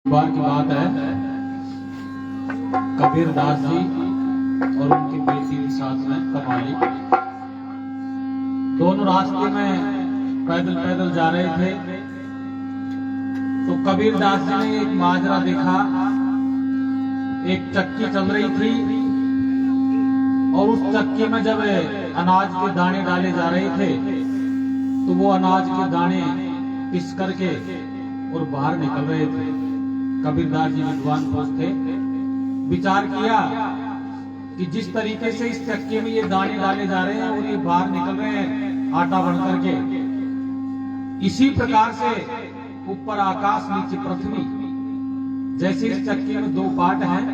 बार की बात है, कबीर दास जी और उनकी बेटी के साथ में कमाली दोनों रास्ते में पैदल पैदल जा रहे थे। तो कबीर दास जी ने एक माजरा देखा। एक चक्की चल रही थी और उस चक्की में जब अनाज के दाने डाले जा रहे थे तो वो अनाज के दाने पिस करके और बाहर निकल रहे थे। कबीरदास जी विद्वान पुरुष थे। विचार किया कि जिस तरीके से इस चक्की में ये दाने डाले जा रहे हैं और ये बाहर निकल रहे हैं आटा बन करके, इसी प्रकार से ऊपर आकाश नीचे पृथ्वी, जैसे इस चक्की में दो पार्ट हैं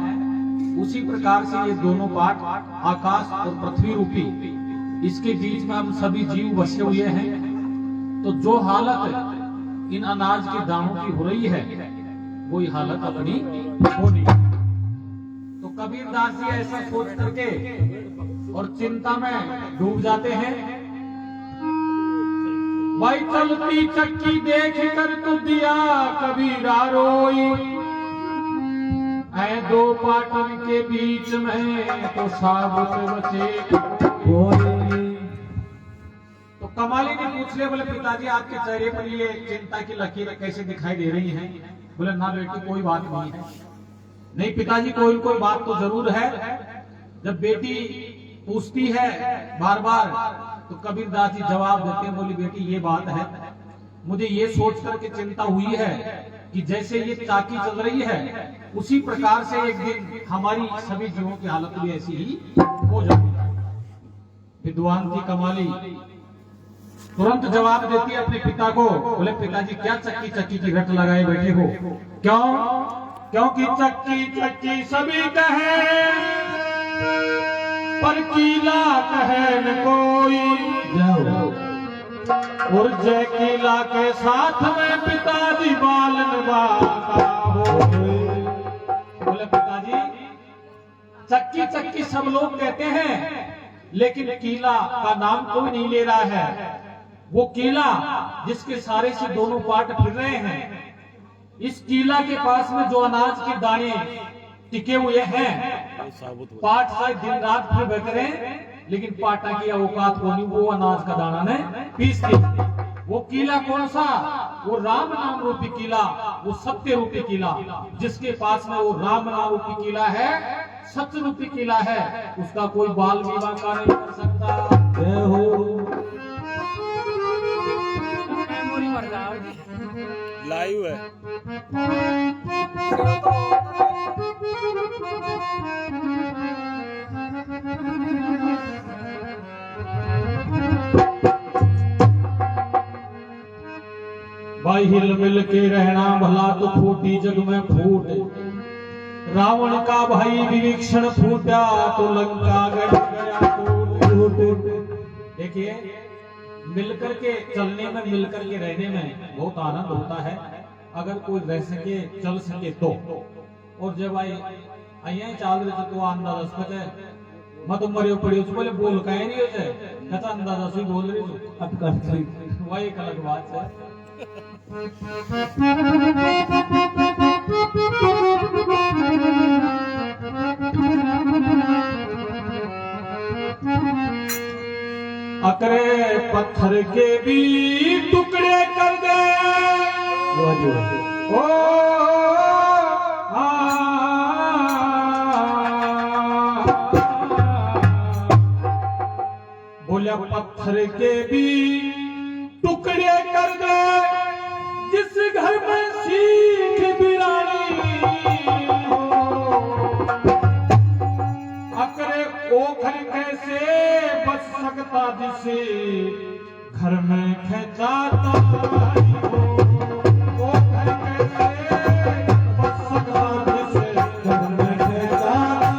उसी प्रकार से ये दोनों पार्ट आकाश और पृथ्वी रूपी, इसके बीच में हम सभी जीव बसे हुए हैं। तो जो हालत इन अनाज के दानों की हो रही है वही हालत अपनी होनी। तो कबीरदास जी ऐसा सोच करके और चिंता में डूब जाते हैं। भाई चलती चक्की देख कर तो दिया कबीरा रोई, ऐ दो पाटन के बीच में तो साबुत बचे कोई। तो कमाली ने पूछ लिया, बोले पिताजी आपके चेहरे पर ये चिंता की लकीरें कैसे दिखाई दे रही हैं? बोले ना बेटी कोई बात नहीं है। नहीं पिताजी कोई बात तो जरूर है। जब बेटी पूछती है बार बार तो कबीरदास जी जवाब देते हैं, बोली बेटी ये बात है, मुझे ये सोच करके चिंता हुई है कि जैसे ये चाकी चल रही है उसी प्रकार से एक दिन हमारी सभी जीवों की हालत भी ऐसी ही हो जाती। विद्वान थी कमाली, तुरंत जवाब देती है अपने पिता को। बोले पिताजी क्या चक्की चक्की की रट लगाए बैठे हो? क्यों? क्योंकि चक्की चक्की सभी कहे पर कीला कहे न कोई, और जय कीला के साथ में पिताजी बालन बाका हो। बोले पिताजी चक्की चक्की सब लोग कहते हैं लेकिन कीला का नाम कोई नहीं ले रहा है। वो कीला जिसके सारे से दोनों पार्ट फिर रहे हैं, इस कीला के पास में जो अनाज के दाने टिके हुए हैं, पार्ट शायद दिन रात फिर बैठे रहे लेकिन पाटा की औकात को नहीं वो अनाज का दाना ने पीस के। वो कीला कौन सा? वो राम नाम रूपी कीला, वो सत्य रूपी कीला, जिसके पास में वो राम नाम रूपी कीला है, सत्य रूपी कीला है, उसका कोई बाल भी बांका नहीं कर सकता। जय हो। लाइव है। भाई हिल मिल के रहना भला तो फूटी जग में फूट, रावण का भाई विभीषण फूटा तो लंका गया टूट। देखिए मिलकर के चलने में मिलकर के रहने में बहुत आनंद होता है, अगर कोई रह सके चल सके तो। और जब आई चाल रहे तो अंदाजा है मत मरियो पड़ी उस बोले बोल कहीं नहीं होते कहता अंदाजा से बोल रही अब कर वही एक अलग बात है। अकरे पत्थर के भी टुकड़े कर दे ओ बोला पत्थर के भी टुकड़े कर दे जिस घर में सीख बिरानी हो। अकरे ओ घर कैसे बच सकता जिसे घर में खेचाता हो। ओ घर कैसे बच सकता जिसे घर में खेचाता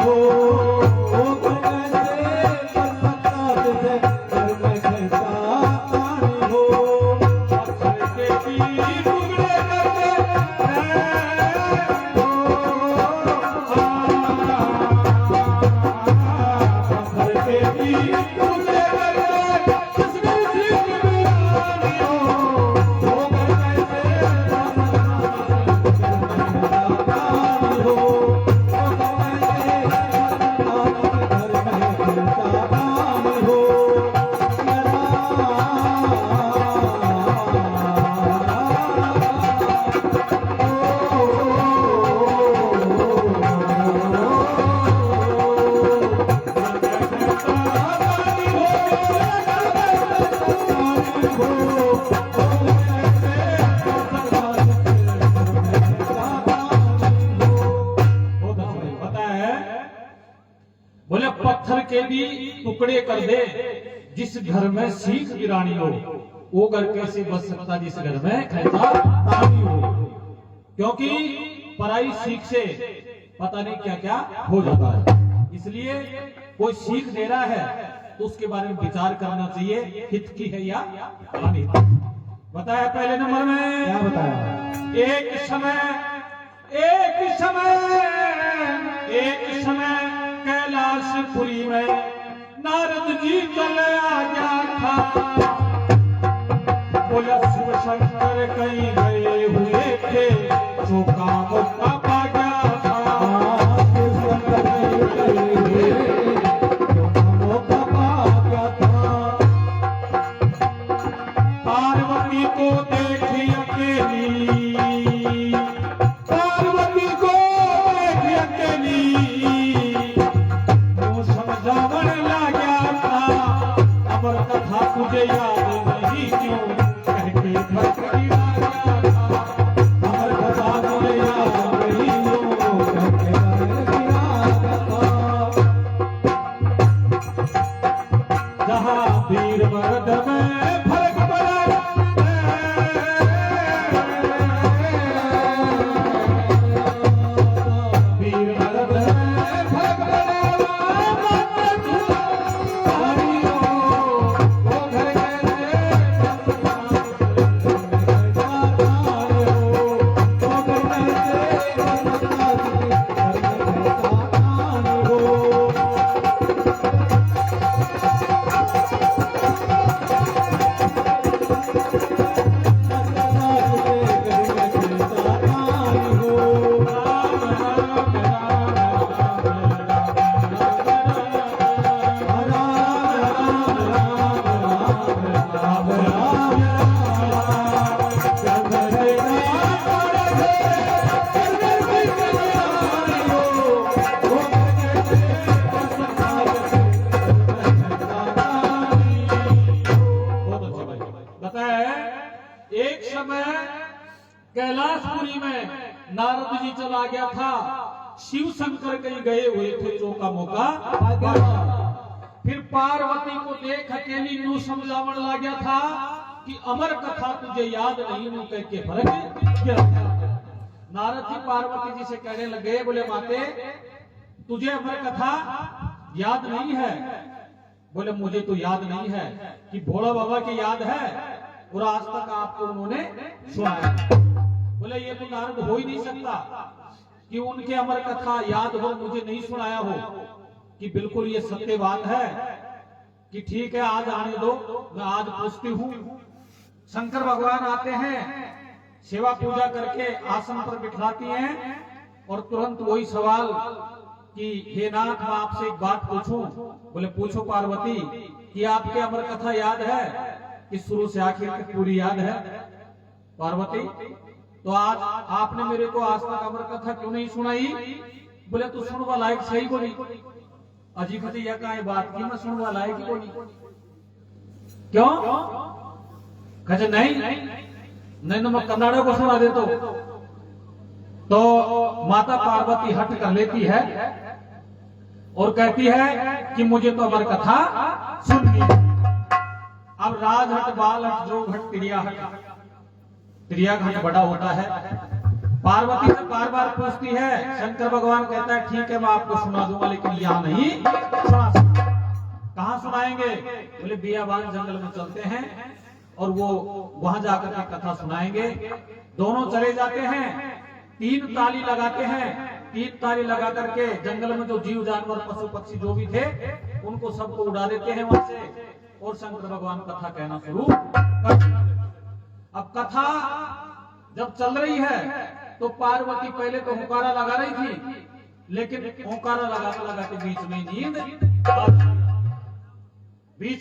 हो। ओ घर कैसे बच सकता जिसे घर में खेचाता हो। पत्थर के भी टुकड़े करते के भी टुकड़े कर दे, जिस घर में सीख गिरानी हो वो घर कैसे बच सकता जिस घर में खैता तानी हो। क्योंकि पराई सीख से पता नहीं क्या क्या हो जाता है। इसलिए कोई सीख दे रहा है तो उसके बारे में विचार करना चाहिए, हित की है या अनित। बताया पहले नंबर में क्या बताया? एक समय कैलाशपुरी में नारद जी चले आ गया था। बोला शिव शंकर कहीं गए हुए थे, चौका मुक्का पा गया था। शिव शंकर गए हुए चौका मुक्का पा गया था। पार्वती को देखी अकेली, पार्वती को देखी अकेली, वो समझावन लगा था। अमर कथा तुझे याद नहीं क्यों, कह के भटकी लगा था। अमर कथा तुझे याद नहीं क्यों, कह के भटकी लगा था। जहाँ वीर मर्द में फर्क पड़ा, वीर मर्द में फर्क कैलाशपुरी में नारद जी चला गया था। शिव शंकर कहीं गए हुए थे, चौका मौका। फिर पार्वती को देख अकेली यूं समझावन लग गया था कि अमर कथा तुझे याद नहीं, यूं कह के फर्क क्या। नारद जी पार्वती जी से कहने लगे, बोले माते तुझे अमर कथा याद नहीं है? बोले मुझे तो याद नहीं है, कि भोला बाबा की याद है और आज तक आपको उन्होंने सुनाया। बोले ये तो नारद हो ही नहीं सकता कि उनके अमर कथा याद हो, मुझे नहीं सुनाया हो। कि बिल्कुल ये सत्य बात है कि ठीक है आज आने दो, मैं आज पूछती हूँ। शंकर भगवान आते हैं, सेवा पूजा करके आसन पर बिठाती हैं और तुरंत वही सवाल कि हे नाथ मैं आपसे एक बात पूछूं। बोले पूछो पार्वती, कि आपके अमर कथा याद है कि शुरू से आखिर तक पूरी याद है? पार्वती तो आज आपने मेरे को आज तक अमर कथा क्यों नहीं सुनाई? बोले तू सुनवा लायक सही बोली। अजी खतिया का बात की मैं सुनवा लायक बोली क्यों? कहते नहीं नहीं तो मैं कन्नाडा को सुना दे। तो माता पार्वती हट कर लेती है और कहती है कि मुझे तो अमर कथा सुननी। अब राजहट बालहट जो घट त्रिया घट बड़ा होता है। पार्वती से बार बार पूछती है, शंकर भगवान कहता है ठीक है मैं आपको सुना दूंगा, लेकिन यहाँ नहीं सुना सकता। कहाँ सुनाएंगे? बोले बियाबान जंगल में चलते हैं और वो वहां जाकर के कथा सुनाएंगे। दोनों चले जाते हैं, 3 ताली लगाते हैं। 3 ताली लगा करके जंगल में जो जीव जानवर पशु पक्षी जो भी थे उनको सबको उड़ा देते हैं वहां से, और शंकर भगवान कथा कहना शुरू कर। अब कथा जब चल रही है तो पार्वती पहले तो हुकारा लगा रही थी, लेकिन हुकारा लगाते लगाते बीच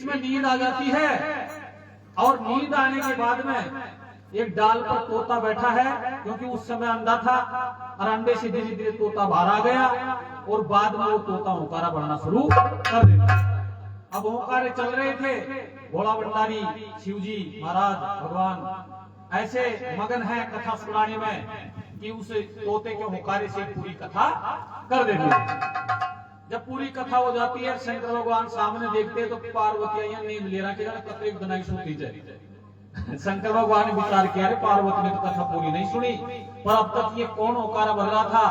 में नींद आ जाती है। और नींद आने के बाद में एक डाल पर तोता बैठा है, क्योंकि उस समय अंडा था और अंडे से धीरे धीरे तोता बाहर आ गया और बाद में वो तोता हुकारा बढ़ना शुरू कर देता। अब हुकारे चल रहे थे, भोला भंडारी शिवजी महाराज भगवान ऐसे मगन है कथा सुनाने में कि उस तोते के हुकारे से पूरी कथा कर देते। जब पूरी कथा हो जाती है, शंकर भगवान सामने देखते हैं तो पार्वती यहाँ नींद ले रहा कि तकलीफ बनाई सुनती जाए। शंकर भगवान ने विचार किया, अरे पार्वती ने तो कथा पूरी नहीं सुनी, पर अब तक ये कौन होकारा भर रहा था।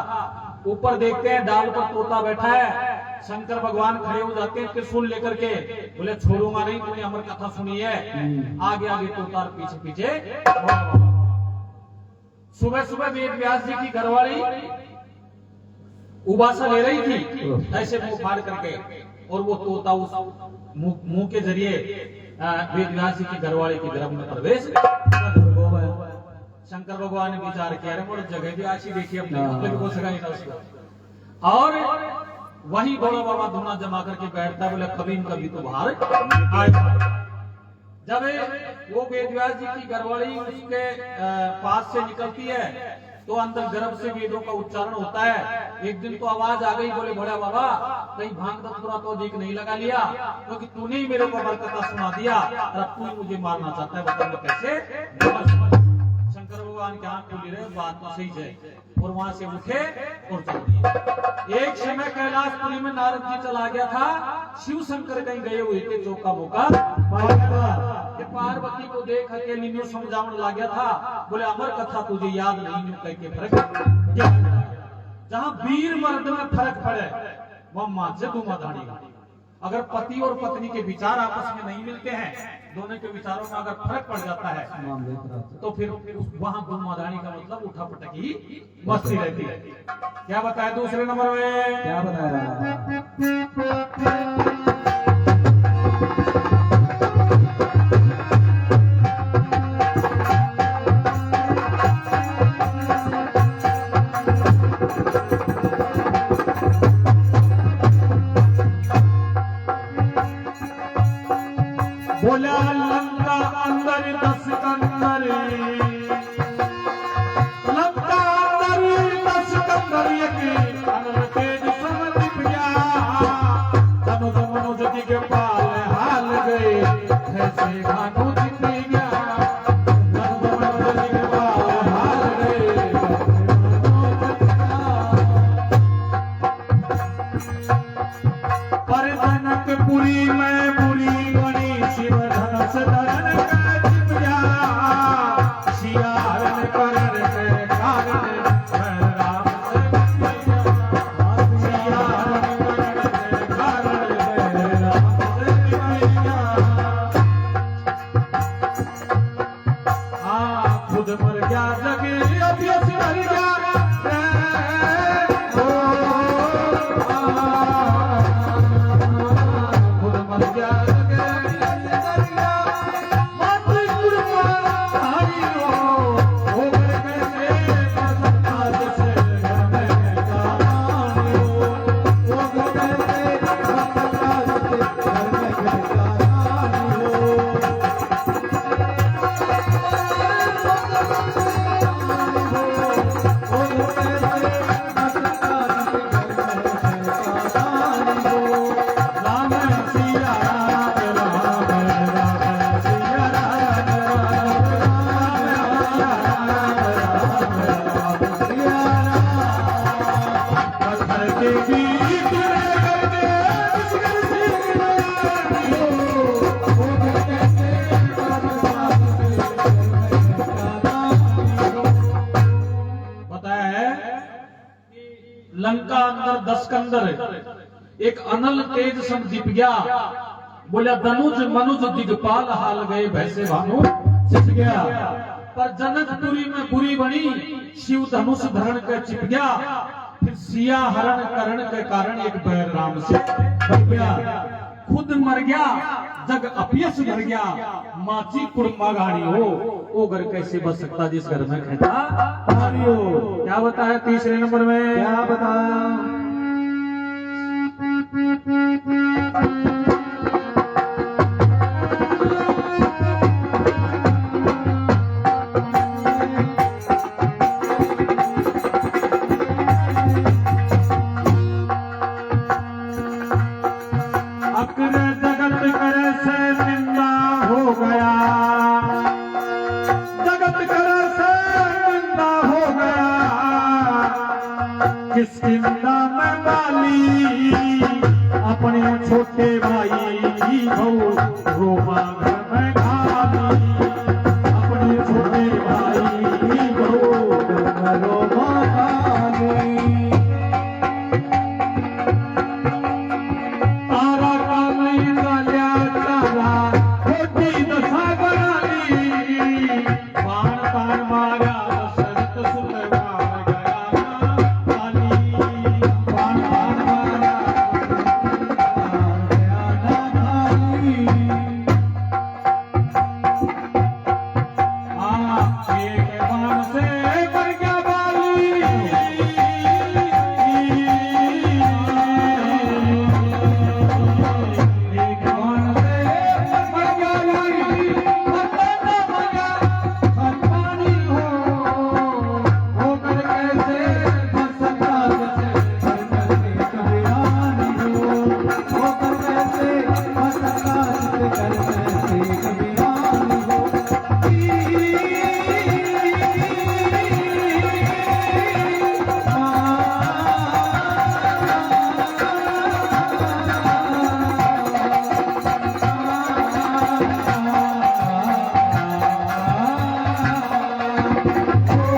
ऊपर देखते हैं डाल पर तोता बैठा है। शंकर भगवान खड़े हो जाते हैं त्रिशूल लेकर के, बोले छोड़ूंगा नहीं, तूने अमर कथा सुनी है। आगे आगे तोता और पीछे पीछे। सुबह सुबह वेद व्यास जी की घरवाली उबासा ले रही थी ऐसे मुंह फाड़ करके, और वो तोता उस मुंह के जरिए वेद व्यास जी की घरवाली के गर्भ में प्रवेश। शंकर भगवान ने विचार किया, अरे बड़ी जगह भी आशी देखी अपने हो सका नहीं था उसको। और वही बड़ा बाबा धुना जमा करके बैठता, बोले कभी न कभी तो बाहर आएगा। जब वो वेद व्यास जी की घरवाली उसके पास से निकलती है तो अंदर गर्भ से वेदों का उच्चारण होता है। एक दिन तो आवाज आ गई, बोले बड़ा बाबा कहीं भांग दस्तूरा तो अधिक नहीं लगा लिया, क्योंकि तूने ही मेरे को अमर कथा सुना दिया और अब तू मुझे मारना चाहता है, बताओ कैसे। शंकर भगवान के आंख खुली रहे, बात तो सही है, और वहां से उठे और चल दिए। एक समय कैलाशपुरी में नारद जी चला गया था, शिव शंकर कहीं गए हुए थे, चौका मौका पार्वती को देख अकेली न्यू समझावन लग गया था, बोले अमर कथा तुझे याद नहीं, न्यू कह के फर्क। जहां वीर मर्द में फर्क पड़े वह मां से दूमा धानी। अगर पति और पत्नी के विचार आपस में नहीं मिलते हैं, दोनों के विचारों में अगर फर्क पड़ जाता है तो फिर वहां दूमादानी का मतलब उठा पटक ही मस्ती रहती है। क्या बताया दूसरे नंबर में, क्या बताया? बोला लंका अंदर 10 कंदर, लंका अंदर 10 कंदर, एक अनल तेज समझ गया, तनुज मनुज दिग पाल हाल गए, ऐसे भानु जीत गया, तनुज मनुज दिग पाल हाल गए, पर जनकपुरी में बुरी शिव धनुष धरन का चिपया, सियारन करन के कारण राम से सियारन करन के कारण राम से खुद मर गया जगे अभ्यस मर गया, खुद मर गया लंका अंदर 10 कंदर, एक अनल तेज सम दीप गया, बोला धनुज मनुज दिगपाल हाल गए, वैसे भानु छिप गया, पर जनकपुरी में बुरी बनी, शिव धनुष धरण के चिप गया, फिर सिया हरण करण के कारण एक बैर राम से बच गया, खुद मर गया जग अपयस भर गया, माची कुर्मा गाड़ी हो, वो घर कैसे बच सकता जिस घर में कहता हो। क्या बताया तीसरे नंबर में, क्या बताया? किस चिंता में बाली तारा का नहीं चाल्या चारा खोटी दशा बनाली बाण ताण मारा दशरथ सुत मार गया ना काली बाण ताण मारा एक बाण से मर गया बाली एक बाण से मर गया बाली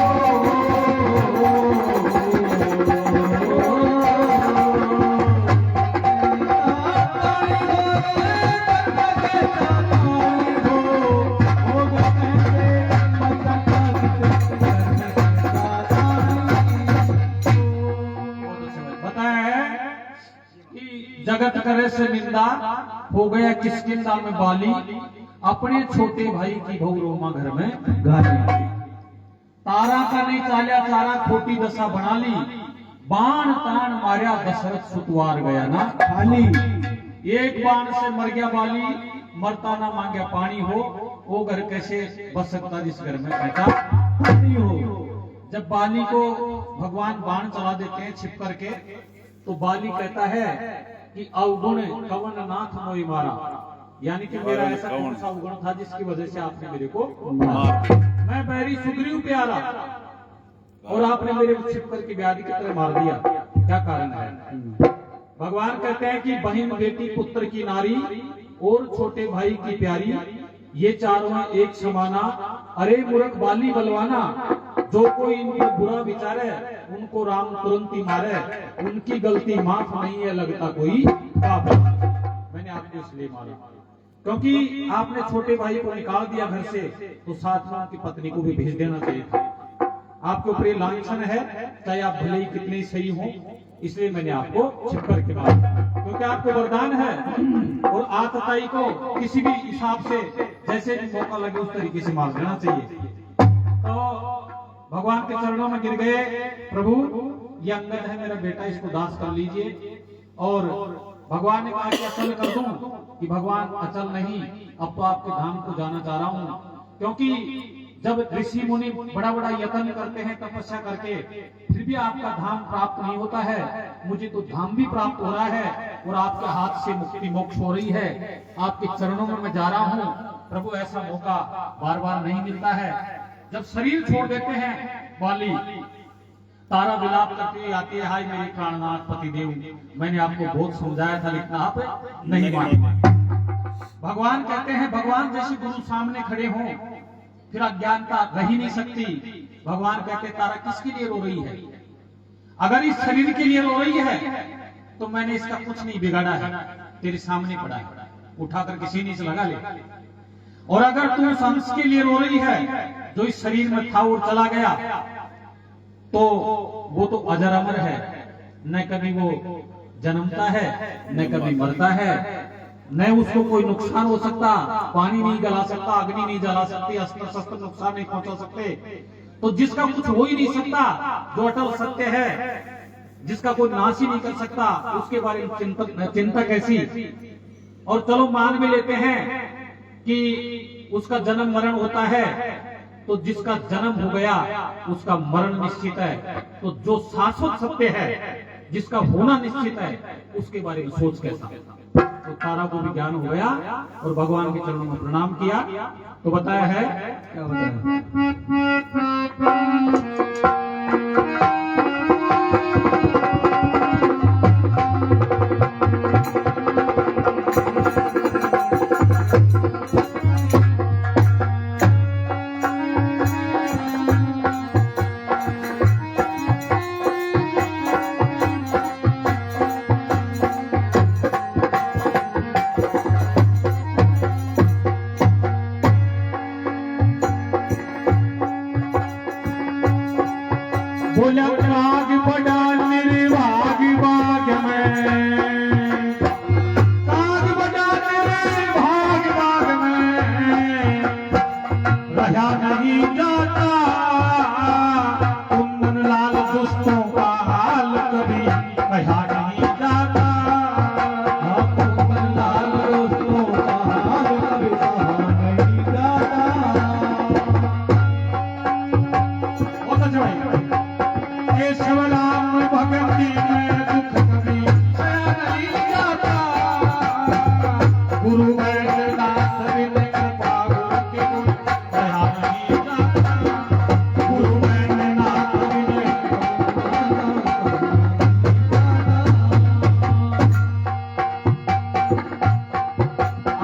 मरना मरा भगवानी हो कर कैसे सकता जैसे घर में कबिरानी हो कर कैसे सकता जैसे घर में कबिरानी हो बताया कि जगत करे से निंदा हो गया किस किंदा में बाली अपने छोटे भाई की बहु रोमा घर में गाली तारा का नहीं चाल्या तारा खोटी दशा बना ली बाण ताण मार्या दशरथ सुतवार गया ना खाली एक बाण से मर गया बाली मरता ना मांगया पानी हो वो घर कैसे बच सकता जिस घर में बैठा खाली हो जब बाली को भगवान बाण चला देते हैं छिप करके तो बाली कहता है कि अवगुण कवन नाथ मोई मारा यानी कि मेरा ऐसा कौन सा अवगुण था जिसकी वजह से आपने मेरे को मारा मैं बैरी सुग्रीव प्यारा और आपने मेरे को छिप करके व्याधि की तरह मार दिया क्या कारण है भगवान कहते हैं कि बहन बेटी पुत्र की नारी और छोटे भाई की प्यारी ये चारों एक समाना अरे मूर्ख बाली बलवाना जो कोई इन पर बुरा विचारे उनको राम तुरंत ही मारे उनकी गलती माफ नहीं है लगता कोई पाप मैंने आपको इसलिए मारा क्योंकि आपने छोटे भाई को निकाल दिया घर से तो साथ में उनकी पत्नी को भी भेज देना चाहिए था आपके ऊपर ये लांछन है चाहे आप भले ही कितने ही सही हो इसलिए मैंने आपको छिप करके मारा क्योंकि आपको वरदान है और आतताई को किसी भी हिसाब से जैसे भी मौका लगे उस तरीके से मार देना चाहिए तो भगवान के चरणों में गिर गए प्रभु ये अंगद है मेरा बेटा इसको दास कर लीजिए और भगवान ने कहा कि अचल कर दूं कि भगवान अचल नहीं अब तो आपके धाम को जाना चाह रहा हूं क्योंकि जब ऋषि मुनि बड़ा बड़ा यत्न करते हैं तपस्या करके फिर भी आपका धाम प्राप्त नहीं होता है मुझे तो धाम भी प्राप्त हो रहा है और आपके हाथ से मुक्ति मोक्ष हो रही है आपके चरणों में मैं जा रहा हूं प्रभु ऐसा मौका बार बार नहीं मिलता है जब शरीर छोड़ देते हैं बाली तारा विलाप करती हुई आती है हाय मेरे प्राणनाथ पति देव मैंने आपको बहुत समझाया था लेकिन आप नहीं माने भगवान कहते हैं भगवान जैसे गुरु सामने खड़े हों फिर अज्ञानता रह ही नहीं सकती भगवान कहते तारा किसके लिए रो रही है अगर इस शरीर के लिए रो रही है तो मैंने इसका कुछ नहीं बिगाड़ा है तेरे सामने पड़ा है उठाकर किसी ने इसे लगा ले और अगर तू संस के लिए रो रही है जो इस शरीर में था और चला गया तो वो तो अजर अमर है न कभी वो जन्मता है न कभी मरता है न उसको कोई नुकसान हो सकता पानी नहीं गला सकता अग्नि नहीं जला सकती अस्त्र शस्त्र नुकसान नहीं पहुंचा सकते तो जिसका कुछ हो ही नहीं सकता जो अटल सत्य है जिसका कोई नाश ही नहीं कर सकता उसके बारे में चिंता कैसी और चलो मान भी लेते हैं कि उसका जन्म मरण होता है तो जिसका जन्म हो गया उसका मरण निश्चित है तो जो शाश्वत सत्य है जिसका होना निश्चित है उसके बारे में सोच कैसा तो तारा को भी ज्ञान हो गया और भगवान के चरणों में प्रणाम किया तो बताया है क्या बताया काग बड़ा निर्भाग बाग में, काग बड़ा निर्भाग बाग में रहा नहीं जाता, कुंदन लाल दुष्टों का हाल कभी कहा नहीं जाता। कुंदन लाल दोस्तों का हाल कभी कहा नहीं जाता। बहुत अच्छा भाई। केशव राम भक्ति में दुख कभी सहन नहीं जाता, गुरु वैद्यनाथ विनय कृपा गुरु के गुण कहा नहीं जाता, गुरु वैद्यनाथ विनय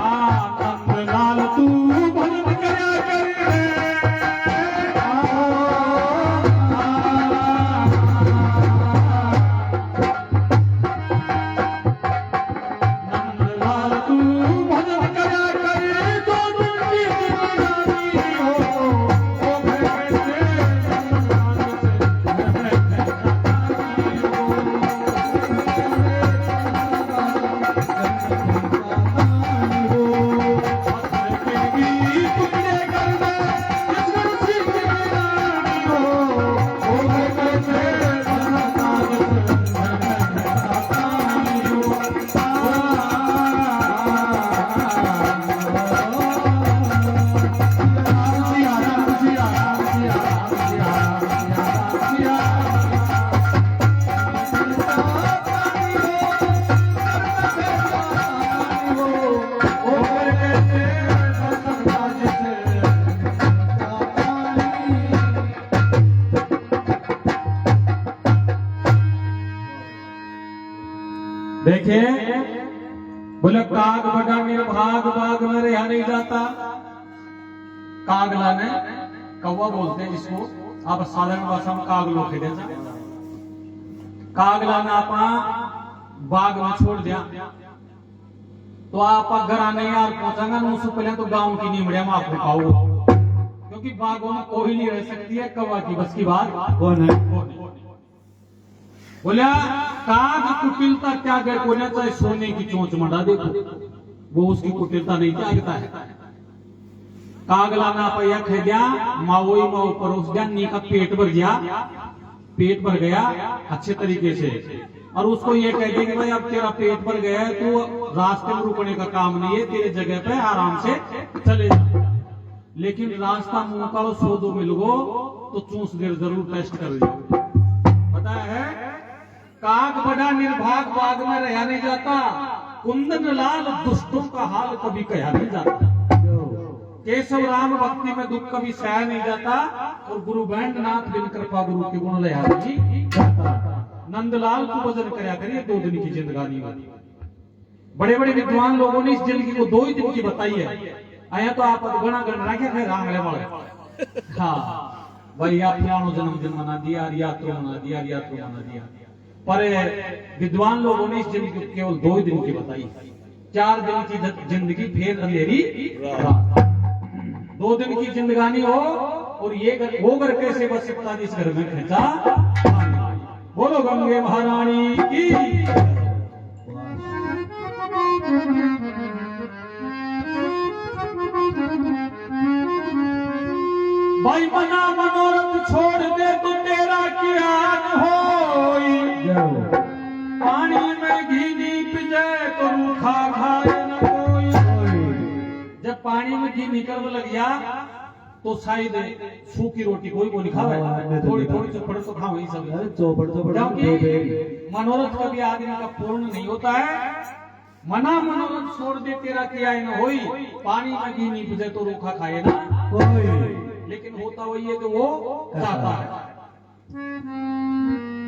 आनंद लाल तू भजन करा कर नंदलाल तू भजन करा कर, दो दिन की जिंदगानी हो, ओ घर से देखे बोले काग बड़ा निर्भाग बाग में रहा नहीं जाता। काग लाने कौवा बोलते हैं जिसको आप साधारण भाषा में काग लोग कहते हैं। काग लाने आप बाग में छोड़ दिया तो आप घर आने यार पहुंचागा ना, उससे पहले तो गांव की नीमड़िया में आपको पाओ, क्योंकि बागों में कोई नहीं रह सकती है कौवा की बस की बात कौन है? बोलिया काग कुटिलता त्याग कोने, चाहे सोने की चोंच मंडा देखो वो उसकी कुटिलता नहीं त्यागता है। काग लाना पैया खे दिया, माओई माओ परोस दिया, नी का पेट भर गया, पेट भर गया अच्छे तरीके से, और उसको ये कह दिया कि भाई अब तेरा पेट भर गया है, तो रास्ते में रुकने का काम नहीं है, तेरे जगह पे आराम से चले जा। लेकिन रास्ता मुंह का 100 मिल गो तो चूस देर जरूर टेस्ट कर लियो। पता है काग बड़ा निर्भाग बाग में रहा नहीं जाता, कुंदन लाल दुष्टों का हाल कभी कहा नहीं जाता, केशव राम भक्ति में दुख कभी सहा नहीं जाता, और गुरु वैद्यनाथ बिन कृपा गुरु के गुण लया नहीं जाता। नंदलाल को भजन करया करिए, 2 दिन की जिंदगानी होती। बड़े बड़े विद्वान लोगों ने इस जिंदगी को 2 ही दिन की बताई है। आया तो आप गणा गण रखे थे रांगले वाले, हाँ भाई आप पुरानो जन्मदिन मना दिया, यात्रा मना दिया, यात्रा मना दिया, पर विद्वान लोगों ने इस जिंदगी को केवल 2 ही दिन की बताई। 4 दिन की जिंदगी फिर अंधेरी रात, 2 दिन की जिंदगानी हो, और ये वो घर कैसे बच सकता जिस घर में खींचा। बोलो गंगे महारानी की। भाई मना मनोरथ छोड़ दे तो तेरा क्या होई, पानी में घी नीप जाए तो रूखा खाए न कोई। जब पानी में घी निकल लग गया तो शायद सूखी रोटी कोई को नहीं खावे, थोड़ी थोड़ी चौपड़ तो खाओ ही सब, क्योंकि मनोरथ कभी आदमी का पूर्ण नहीं होता है। मना मनोरथ छोड़ दे तेरा किया न होई, पानी में घी नीप जाए तो रूखा खाए ना कोई। लेकिन होता वही है कि वो जाता है।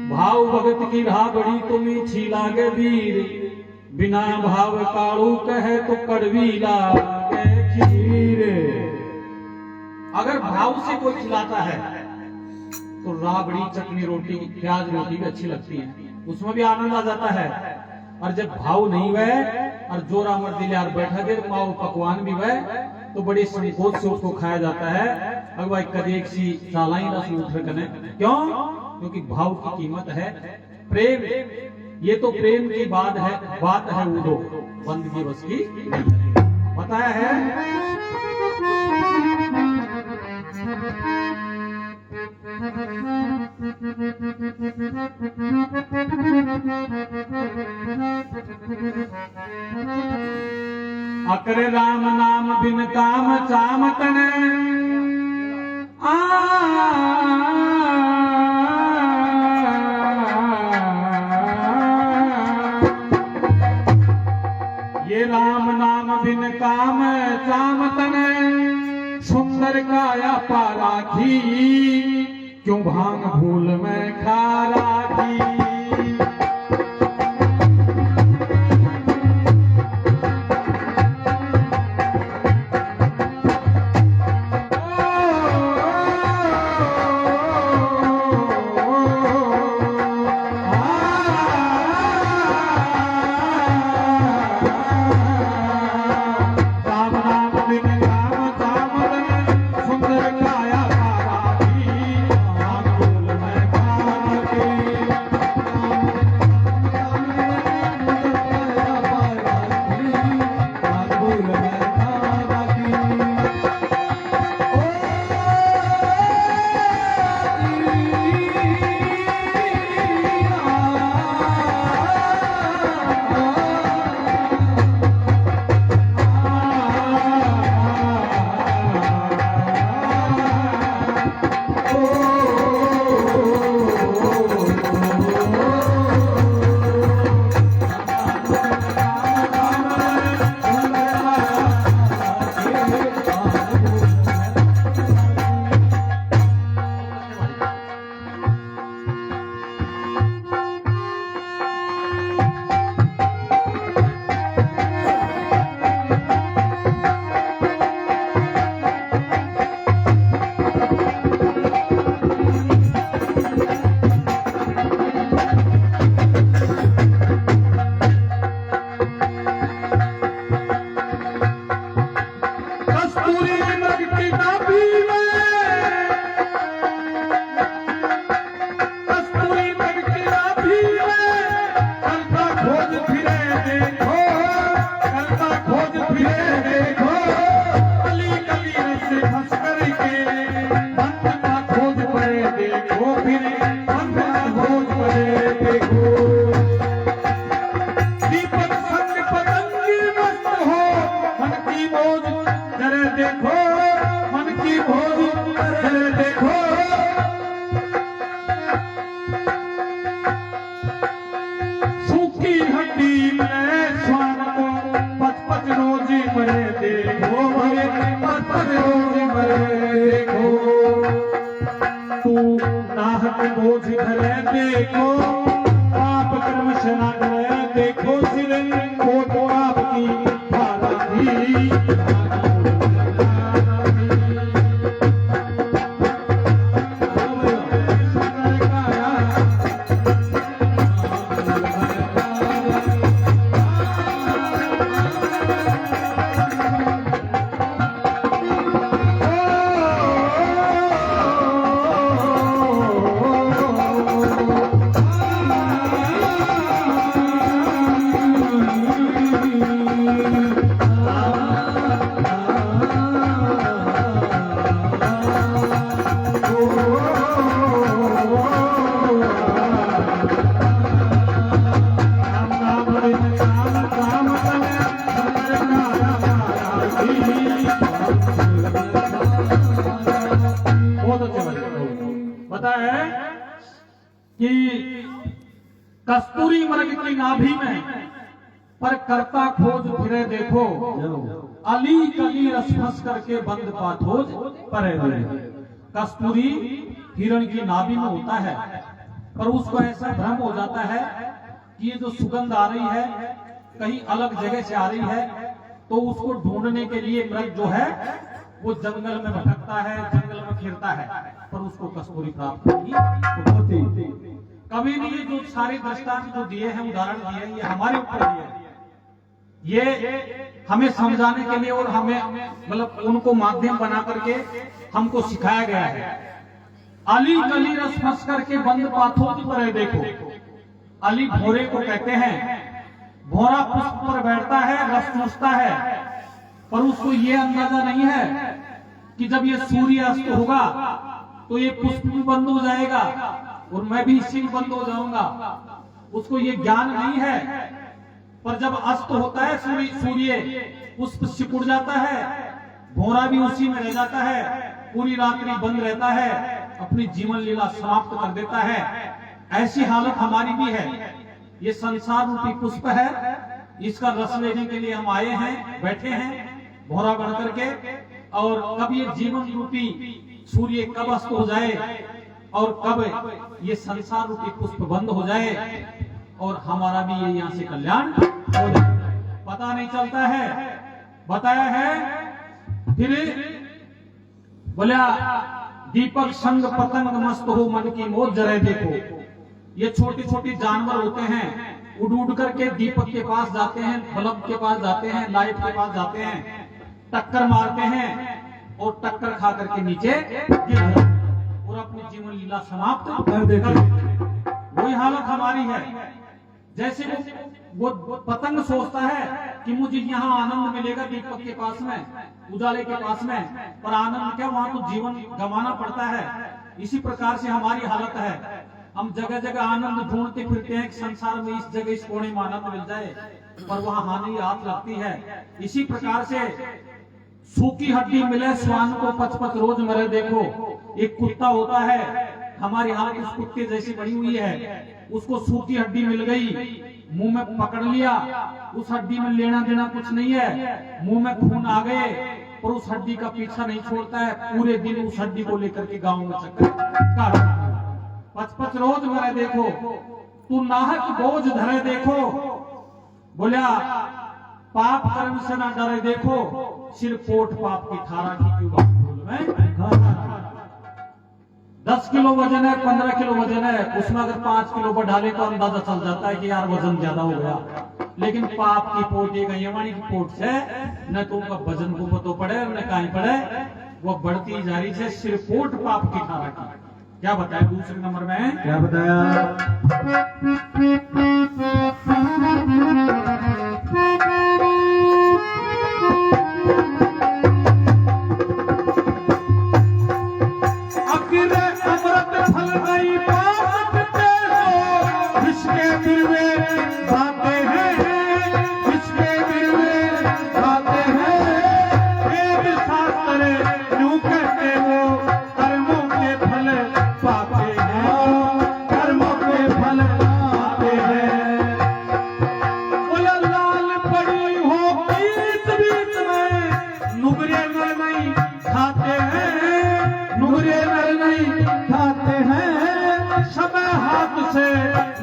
भाव भगत की राह बड़ी तो मीठी लागे वीर, बिना भाव काड़ू कहे तो कड़वी लागे खीर। अगर भाव से कोई खिलाता है तो राबड़ी चटनी रोटी प्याज रोटी भी अच्छी लगती है, उसमें भी आनंद आ जाता है। और जब भाव नहीं हुए और जोरा मर्दी यार बैठा दे पाव पकवान भी हुए तो बड़ी संकोच से उसको खाया जाता है। अब भाई कभी एक सी चालाई ना उठ कने क्यों क्योंकि भाव की कीमत है। प्रेम, ये तो प्रेम की बात है उदो, बंदगी बस की बताया है। अकर राम नाम बिन काम चामतन ये राम नाम बिन काम चामतन सुंदर काया पाराखी, क्यों भांग भूल में खा राखी। बोझ धरे देखो, आप कर्म शना करे देखो, सिर को आपकी भाला भी। कि कस्तूरी मृग की नाभि में पर करता खोज फिरे देखो, अली कली रस फंस करके बंद पाथोज परे रहे। कस्तूरी हिरण की नाभि में होता है, पर उसको ऐसा भ्रम हो जाता है कि ये जो सुगंध आ रही है कहीं अलग जगह से आ रही है, तो उसको ढूंढने के लिए मृग जो है वो जंगल में भटकता है, जंगल में फिरता है, पर उसको कस्तूरी प्राप्त नहीं होती। कभी नहीं। ये जो सारे दृष्टांत जो दिए हैं, उदाहरण दिए हैं, ये हमारे ऊपर दिए हैं, ये हमें समझाने के लिए और हमें मतलब उनको माध्यम बना करके हमको सिखाया गया है अली कली रस फंस करके बंद पाथों की तरह देखो। अली भोरे को कहते हैं। भोरा पुष्प पर बैठता है, रस चूसता है, पर उसको ये अंदाजा नहीं है कि जब ये सूर्य अस्त होगा तो ये पुष्प भी बंद हो जाएगा और मैं भी इसी में बंद हो जाऊंगा। उसको ये ज्ञान नहीं है। पर जब अस्त होता है सूर्य, पुष्प सिकुड़ जाता है, भोरा भी उसी में रह जाता है, पूरी रात्रि बंद रहता है, अपनी जीवन लीला समाप्त कर देता है। ऐसी हालत हमारी भी है। ये संसार रूपी पुष्प है, इसका रस लेने के लिए हम आए हैं, बैठे हैं भोरा बन करके। और कब ये जीवन रूपी सूर्य कब अस्त हो जाए और कब ये संसार रूपी पुष्प बंद हो जाए और हमारा भी ये यहाँ से कल्याण हो जाए, पता नहीं चलता है। बताया है फिर बोला, दीपक संग पतंग मस्त हो मन की मौज जरे देखो। ये छोटे छोटे जानवर होते हैं, उड़ उड़ करके दीपक के पास जाते हैं, बल्ब के पास जाते हैं, लाइट के पास जाते हैं, टक्कर मारते हैं और टक्कर खा करके नीचे गिर जाते हैं और अपनी जीवन लीला समाप्त कर देते हैं। वही हालत हमारी है। जैसे वो पतंग सोचता है कि मुझे यहाँ आनंद मिलेगा दीपक के पास में, उजाले के पास में, पर आनंद क्या, वहां तो जीवन गंवाना पड़ता है। इसी प्रकार से हमारी हालत है। हम जगह जगह आनंद ढूंढते फिरते हैं कि संसार में इस जगह इस कोने में आनंद मिल जाए, पर वहां हानि आत लगती है। इसी प्रकार से सूखी हड्डी मिले स्वान को पच पच रोज मरे देखो। एक कुत्ता होता है, हमारी हालत उस कुत्ते जैसी बनी हुई है। उसको सूखी हड्डी मिल गई, मुंह में पकड़ लिया, उस हड्डी में लेना देना कुछ नहीं है, मुंह में खून आ गए, पर उस हड्डी का पीछा नहीं छोड़ता है। पूरे दिन उस हड्डी को लेकर के गांव में चक्कर काटता है। पच पच रोज मरे देखो, तू नाहक बोझ धरे देखो। बोलिया पाप कर्म से ना डरे देखो, सिर पोट पाप की थारा की क्यों बात बोल में। 10 किलो वजन है, 15 किलो वजन है, उसमें अगर 5 किलो बढ़ा ले तो अंदाजा चल जाता है कि यार वजन ज्यादा हो गया। लेकिन पाप की पोट एक यवानी की पोट से न तो उनका वजन को पतो पड़े न कहीं पड़े, वो बढ़ती जा रही है सिर पोट पाप की थारा की। क्या बताया दूसरे नंबर में, क्या बताया?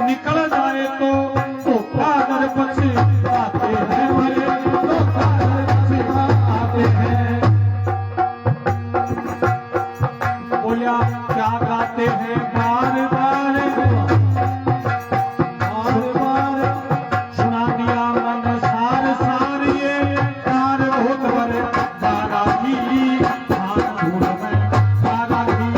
निकल जाए तो कादर पछी आते हैं, मरे तो कादर पछी आते हैं। बोलिया क्या गाते हैं बार बार सुना दिया मन सार सार, ये तार बहुत बड़े तारा की तारा की।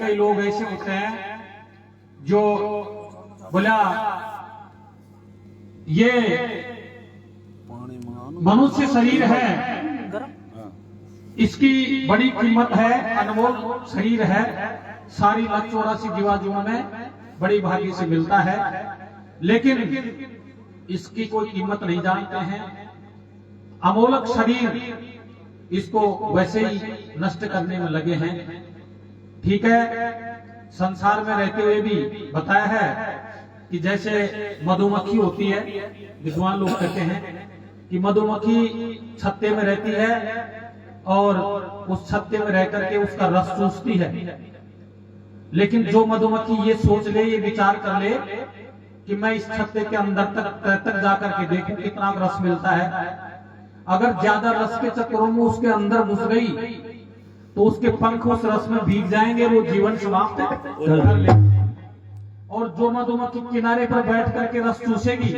कई लोग ऐसे होते हैं जो बोला ये मनुष्य शरीर है, इसकी बड़ी कीमत है, अनमोल शरीर है, सारी 184 जीवाजुओं में बड़ी भाग्य से मिलता है, लेकिन इसकी कोई कीमत नहीं जानते हैं। अमोलक शरीर, इसको वैसे ही नष्ट करने में लगे हैं। ठीक है, संसार में रहते हुए भी बताया है कि जैसे मधुमक्खी होती है, विद्वान लोग कहते हैं कि मधुमक्खी छत्ते में रहती है और उस छत्ते में रह करके उसका रस चूसती है। लेकिन जो मधुमक्खी ये सोच ले, ये विचार कर ले कि मैं इस छत्ते के अंदर तक जाकर के देखूं कितना रस मिलता है, अगर ज्यादा रस के चक्करों में उसके अंदर घुस गई तो उसके पंख उस रस में भीग जाएंगे, वो जीवन समाप्त कर ले। और जो मधुमक्खी किनारे पर बैठ करके रस चूसेगी,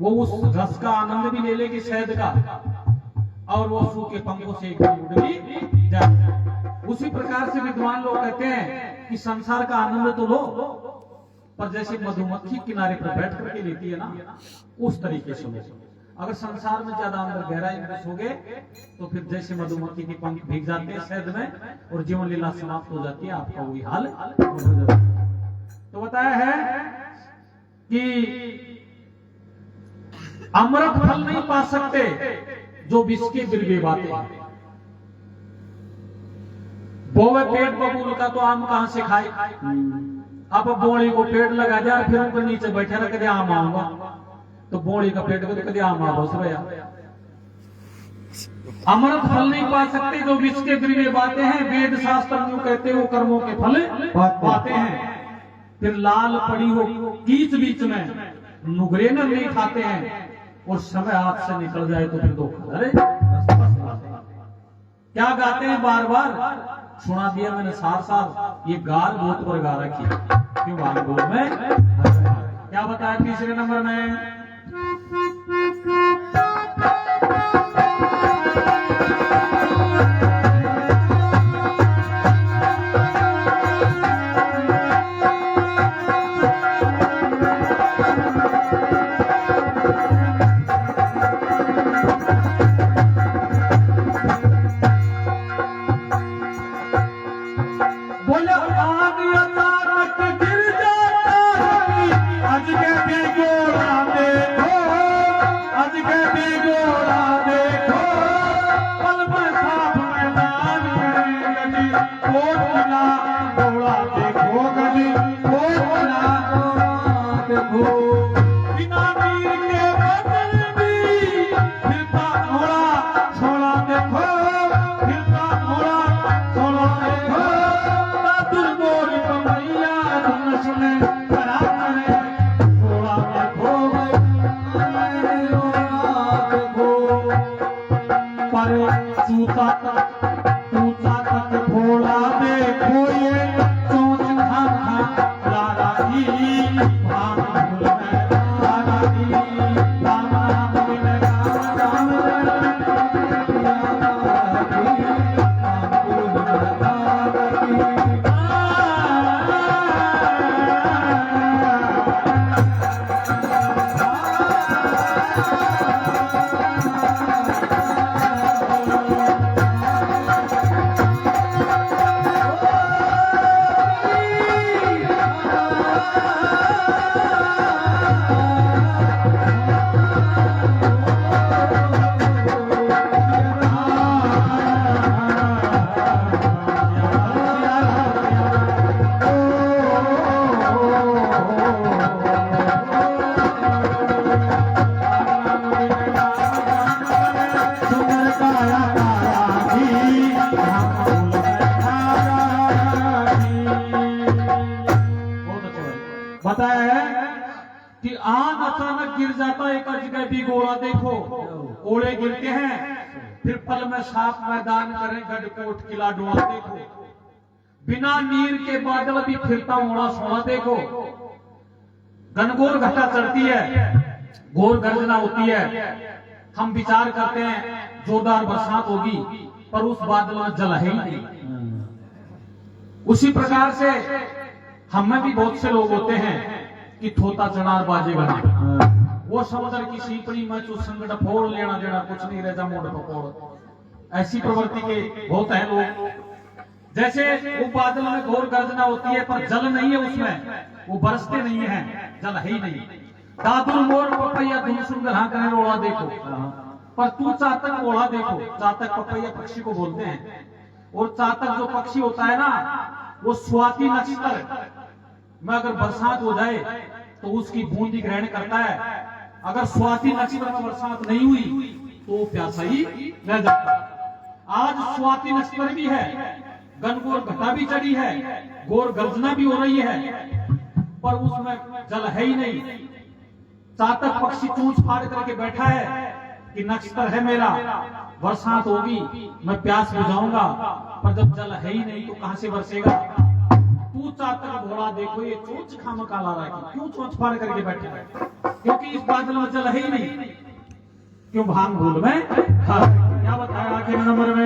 वो उस रस का आनंद भी ले लेगी शहद का, और वो सूखे पंखों से एकदम उड़ भी जाए। उसी प्रकार से विद्वान लोग कहते हैं कि संसार का आनंद तो लो, पर जैसे मधुमक्खी किनारे पर बैठ करके लेती है ना, उस तरीके से लो। अगर संसार में ज्यादा अंदर गहराई में घुसोगे तो फिर जैसे मधुमक्खी के पंख भीग जाते हैं शहद में और जीवन लीला समाप्त हो जाती है, आपका वही हाल हो जाता है। तो बताया है कि अमृत फल नहीं पा सकते जो विष के बिरबे बातें हैं। बोवे पेट बबूल का तो आम कहां से खाए। अब बोड़ी को पेड़ लगा जाए फिर ऊपर नीचे बैठे रह कदे आम आऊंगा, तो बोड़ी का पेड़ को कदे आम आ बस रहा। अमृत फल नहीं पा सकते जो विष के बिरबे बातें हैं। वेद शास्त्र यूं कहते हो कर्मों के फल पाते हैं। फिर लाल पड़ी हो कीच बीच में नुगरे न नहीं खाते हैं, और समय हाथ से निकल जाए तो फिर धोखा। अरे क्या गाते हैं बार बार, सुना दिया मैंने सार सार, ये गाल बहुत पर गा रखी क्यों बाल में। क्या बताया तीसरे नंबर में, बताया है कि आग अचानक गिर जाता है, एक जगह भी गोला देखो, ओले गिरते हैं, फिर पल में साफ मैदान करें, गढ़कोट किला डोला देखो, बिना नीर के बादल भी फिरता ओड़ा सोना देखो, घनघोर घटा चढ़ती है, घोर गर्जना होती है, हम विचार करते हैं जोरदार बरसात होगी, पर उस बादल में जल है ही नहीं। उसी प्रकार से हम में भी बहुत से लोग होते हैं कि थोता चनार बाजेगा नहीं, वो समुद्र की सीपड़ी में चू संगठ फोड़ लेना देना कुछ नहीं रहता मोड़ पकोड़, ऐसी प्रवृत्ति के बहुत है लोग। जैसे वो बादल में घोर गर्जना होती है पर जल नहीं है उसमें, वो बरसते नहीं है, जल है ही नहीं। दादुल मोर पपैया धुमसुम गल्हा करे ओढ़ा देखो, पर तू चातक ओढ़ा देखो। चातक पपैया पक्षी को बोलते हैं, और चातक जो पक्षी होता है ना, वो स्वाति नक्षत्र में अगर बरसात हो जाए तो उसकी बूंदी ग्रहण करता है। अगर स्वाति नक्षत्र में बरसात नहीं हुई तो वो प्यासा ही रह जाता है। आज स्वाति नक्षत्र भी है, घनघोर घटा भी चढ़ी है, घोर गर्जना भी हो रही है, पर उसमें जल है ही नहीं। चातक पक्षी चूंच फाड़ करके बैठा है कि नक्षत्र है मेरा, बरसात होगी, मैं प्यास बुझाऊंगा, पर जब जल है ही नहीं तो कहां से बरसेगा। तू चातक घोड़ा देखो ये चोंच खामखा ला रहा है, क्यों चोंच फाड़ करके बैठा है? क्योंकि इस बादल में जल है ही नहीं। क्यों भांग भूल में? हाँ, क्या बताया आखिरी नंबर में?